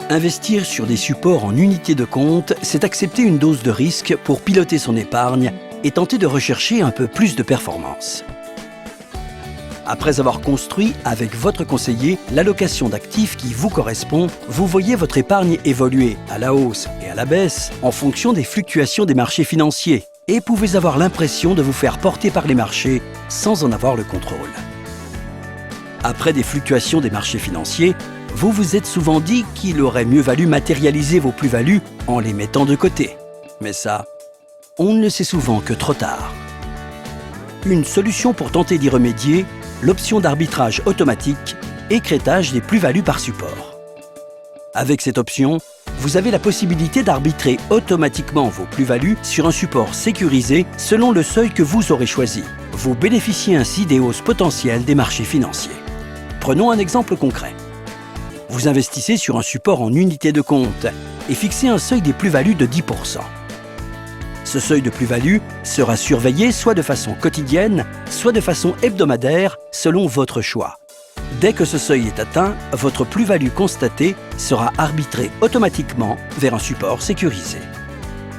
Investir sur des supports en unités de compte, c'est accepter une dose de risque pour piloter son épargne et tenter de rechercher un peu plus de performance. Après avoir construit avec votre conseiller l'allocation d'actifs qui vous correspond, vous voyez votre épargne évoluer à la hausse et à la baisse en fonction des fluctuations des marchés financiers et pouvez avoir l'impression de vous faire porter par les marchés sans en avoir le contrôle. Après des fluctuations des marchés financiers, vous vous êtes souvent dit qu'il aurait mieux valu matérialiser vos plus-values en les mettant de côté. Mais ça, on ne le sait souvent que trop tard. Une solution pour tenter d'y remédier, l'option d'arbitrage automatique, écrêtage des plus-values par support. Avec cette option, vous avez la possibilité d'arbitrer automatiquement vos plus-values sur un support sécurisé selon le seuil que vous aurez choisi. Vous bénéficiez ainsi des hausses potentielles des marchés financiers. Prenons un exemple concret. Vous investissez sur un support en unité de compte et fixez un seuil des plus-values de 10%. Ce seuil de plus-value sera surveillé soit de façon quotidienne, soit de façon hebdomadaire, selon votre choix. Dès que ce seuil est atteint, votre plus-value constatée sera arbitrée automatiquement vers un support sécurisé.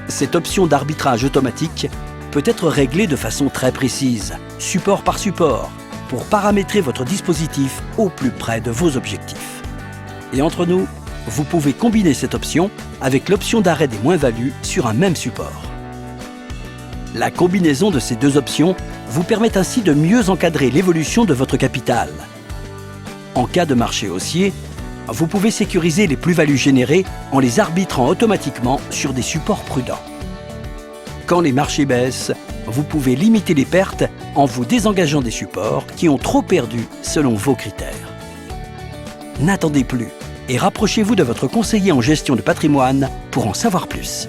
Cette option d'arbitrage automatique peut être réglée de façon très précise, support par support, pour paramétrer votre dispositif au plus près de vos objectifs. Et entre nous, vous pouvez combiner cette option avec l'option d'arrêt des moins-values sur un même support. La combinaison de ces deux options vous permet ainsi de mieux encadrer l'évolution de votre capital. En cas de marché haussier, vous pouvez sécuriser les plus-values générées en les arbitrant automatiquement sur des supports prudents. Quand les marchés baissent, vous pouvez limiter les pertes en vous désengageant des supports qui ont trop perdu selon vos critères. N'attendez plus et rapprochez-vous de votre conseiller en gestion de patrimoine pour en savoir plus.